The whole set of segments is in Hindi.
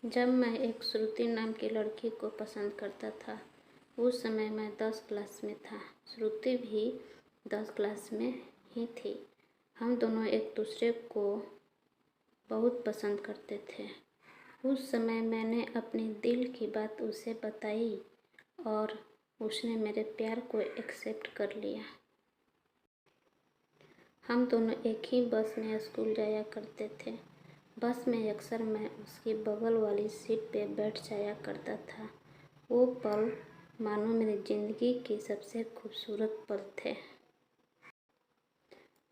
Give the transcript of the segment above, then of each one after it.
जब मैं एक श्रुति नाम की लड़की को पसंद करता था, उस समय मैं 10 क्लास में था। श्रुति भी 10 क्लास में ही थी। हम दोनों एक दूसरे को बहुत पसंद करते थे। उस समय मैंने अपनी दिल की बात उसे बताई और उसने मेरे प्यार को एक्सेप्ट कर लिया। हम दोनों एक ही बस में स्कूल जाया करते थे। बस में अक्सर मैं उसकी बगल वाली सीट पे बैठ जाया करता था। वो पल मानो मेरी ज़िंदगी के सबसे खूबसूरत पल थे।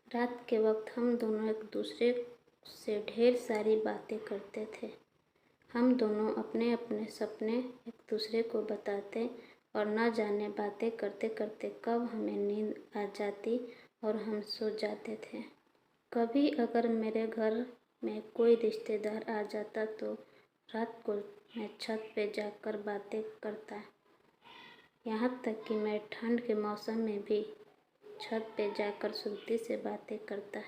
रात के वक्त हम दोनों एक दूसरे से ढेर सारी बातें करते थे। हम दोनों अपने अपने सपने एक दूसरे को बताते और न जाने बातें करते करते कब हमें नींद आ जाती और हम सो जाते थे। कभी अगर मेरे घर में कोई रिश्तेदार आ जाता तो रात को मैं छत पे जाकर बातें करता। यहाँ तक कि मैं ठंड के मौसम में भी छत पे जाकर श्रुति से बातें करता।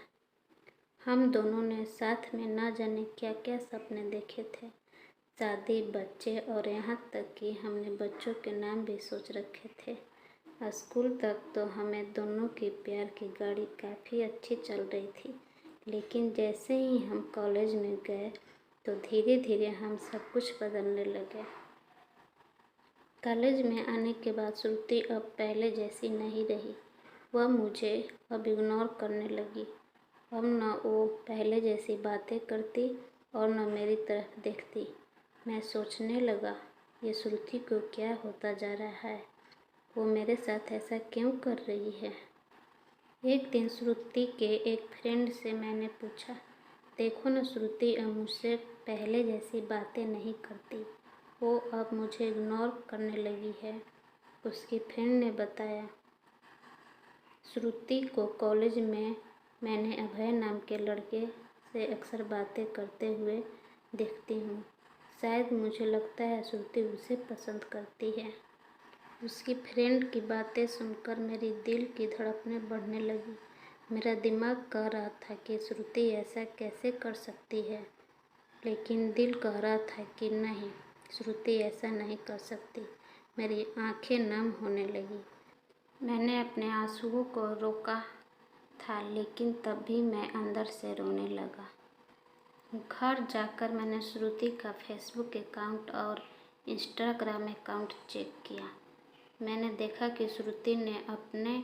हम दोनों ने साथ में ना जाने क्या क्या सपने देखे थे, शादी, बच्चे और यहाँ तक कि हमने बच्चों के नाम भी सोच रखे थे। स्कूल तक तो हमें दोनों की प्यार की गाड़ी काफ़ी अच्छी चल रही थी, लेकिन जैसे ही हम कॉलेज में गए तो धीरे धीरे हम सब कुछ बदलने लगे। कॉलेज में आने के बाद श्रुति अब पहले जैसी नहीं रही। वह मुझे अब इग्नोर करने लगी। अब न वो पहले जैसी बातें करती और न मेरी तरफ देखती। मैं सोचने लगा, ये श्रुति को क्या होता जा रहा है? वो मेरे साथ ऐसा क्यों कर रही है? एक दिन श्रुति के एक फ्रेंड से मैंने पूछा, देखो न, श्रुति अब मुझसे पहले जैसी बातें नहीं करती। वो अब मुझे इग्नोर करने लगी है। उसकी फ्रेंड ने बताया, श्रुति को कॉलेज में मैंने अभय नाम के लड़के से अक्सर बातें करते हुए देखती हूँ। शायद मुझे लगता है श्रुति उसे पसंद करती है। उसकी फ्रेंड की बातें सुनकर मेरी दिल की धड़कनें बढ़ने लगी। मेरा दिमाग कह रहा था कि श्रुति ऐसा कैसे कर सकती है, लेकिन दिल कह रहा था कि नहीं, श्रुति ऐसा नहीं कर सकती। मेरी आंखें नम होने लगी। मैंने अपने आंसुओं को रोका था, लेकिन तब भी मैं अंदर से रोने लगा। घर जाकर मैंने श्रुति का फेसबुक अकाउंट और इंस्टाग्राम अकाउंट चेक किया। मैंने देखा कि श्रुति ने अपने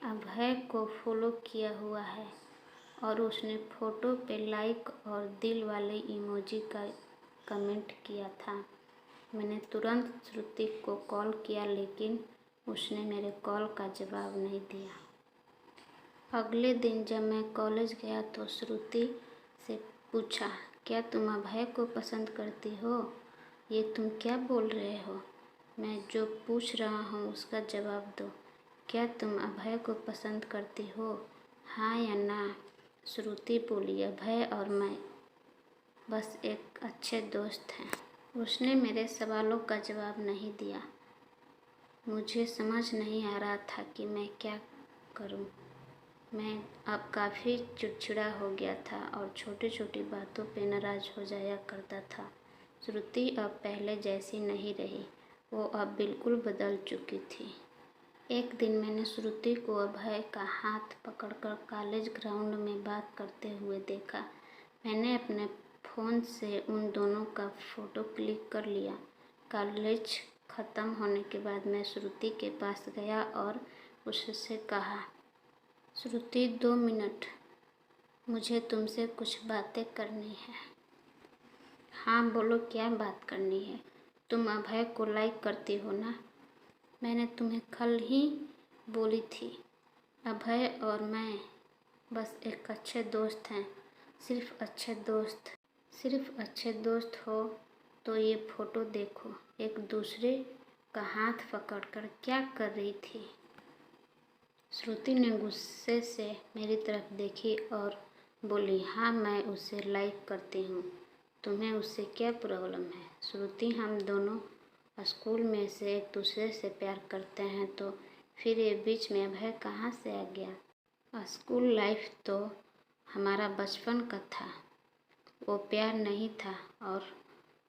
अभय को फॉलो किया हुआ है और उसने फ़ोटो पे लाइक और दिल वाले इमोजी का कमेंट किया था। मैंने तुरंत श्रुति को कॉल किया, लेकिन उसने मेरे कॉल का जवाब नहीं दिया। अगले दिन जब मैं कॉलेज गया तो श्रुति से पूछा, क्या तुम अभय को पसंद करती हो? ये तुम क्या बोल रहे हो? मैं जो पूछ रहा हूँ उसका जवाब दो। क्या तुम अभय को पसंद करती हो, हाँ या ना? श्रुति बोली, अभय और मैं बस एक अच्छे दोस्त हैं। उसने मेरे सवालों का जवाब नहीं दिया। मुझे समझ नहीं आ रहा था कि मैं क्या करूं। मैं अब काफ़ी चिड़चिड़ा हो गया था और छोटी छोटी बातों पे नाराज़ हो जाया करता था। श्रुति अब पहले जैसी नहीं रही। वो अब बिल्कुल बदल चुकी थी। एक दिन मैंने श्रुति को अभय का हाथ पकड़कर कॉलेज ग्राउंड में बात करते हुए देखा। मैंने अपने फ़ोन से उन दोनों का फ़ोटो क्लिक कर लिया। कॉलेज ख़त्म होने के बाद मैं श्रुति के पास गया और उससे कहा, श्रुति 2 मिनट, मुझे तुमसे कुछ बातें करनी है। हाँ बोलो, क्या बात करनी है? तुम अभय को लाइक करती हो ना? मैंने तुम्हें कल ही बोली थी। अभय और मैं बस एक अच्छे दोस्त हैं, सिर्फ अच्छे दोस्त हो। तो ये फ़ोटो देखो। एक दूसरे का हाथ पकड़कर क्या कर रही थी? श्रुति ने गुस्से से मेरी तरफ देखी और बोली, हाँ मैं उसे लाइक करती हूँ, तुम्हें उससे क्या प्रॉब्लम है? श्रुति, हम दोनों स्कूल में से एक दूसरे से प्यार करते हैं, तो फिर ये बीच में अभय कहाँ से आ गया? स्कूल लाइफ तो हमारा बचपन का था, वो प्यार नहीं था और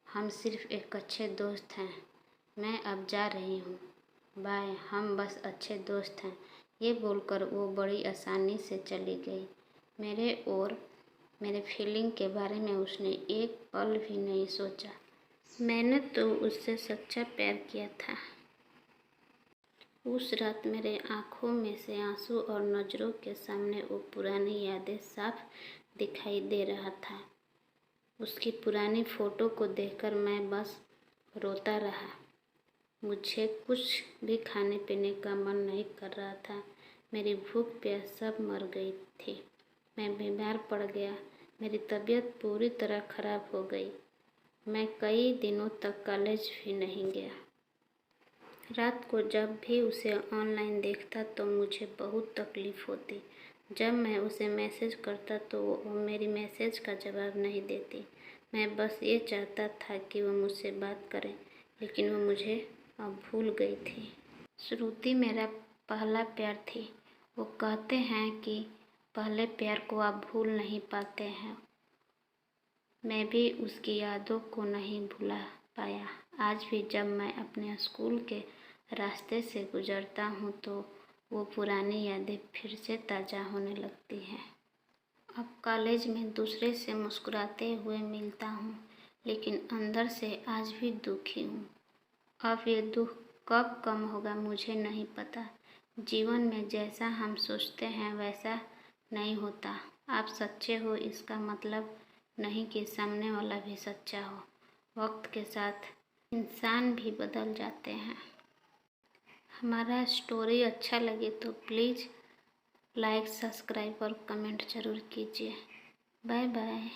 हम सिर्फ एक अच्छे दोस्त हैं। मैं अब जा रही हूँ। बाय, हम बस अच्छे दोस्त हैं। ये बोलकर वो बड़ी आसानी से चली गई। मेरे और मेरे फीलिंग के बारे में उसने एक पल भी नहीं सोचा। मैंने तो उससे सच्चा प्यार किया था। उस रात मेरे आँखों में से आंसू और नज़रों के सामने वो पुरानी यादें साफ दिखाई दे रहा था। उसकी पुरानी फ़ोटो को देखकर मैं बस रोता रहा। मुझे कुछ भी खाने पीने का मन नहीं कर रहा था। मेरी भूख प्यास सब मर गई थी। मैं बीमार पड़ गया। मेरी तबीयत पूरी तरह ख़राब हो गई। मैं कई दिनों तक कॉलेज भी नहीं गया। रात को जब भी उसे ऑनलाइन देखता तो मुझे बहुत तकलीफ़ होती। जब मैं उसे मैसेज करता तो वो मेरी मैसेज का जवाब नहीं देती। मैं बस ये चाहता था कि वो मुझसे बात करे, लेकिन वो मुझे अब भूल गई थी। श्रुति मेरा पहला प्यार थी। वो कहते हैं कि पहले प्यार को आप भूल नहीं पाते हैं। मैं भी उसकी यादों को नहीं भुला पाया। आज भी जब मैं अपने स्कूल के रास्ते से गुजरता हूँ तो वो पुरानी यादें फिर से ताज़ा होने लगती हैं। अब कॉलेज में दूसरे से मुस्कुराते हुए मिलता हूँ, लेकिन अंदर से आज भी दुखी हूँ। अब ये दुख कब कम होगा मुझे नहीं पता। जीवन में जैसा हम सोचते हैं वैसा नहीं होता। आप सच्चे हो इसका मतलब नहीं कि सामने वाला भी सच्चा हो। वक्त के साथ इंसान भी बदल जाते हैं। हमारा स्टोरी अच्छा लगे तो प्लीज़ लाइक, सब्सक्राइब और कमेंट ज़रूर कीजिए। Bye bye.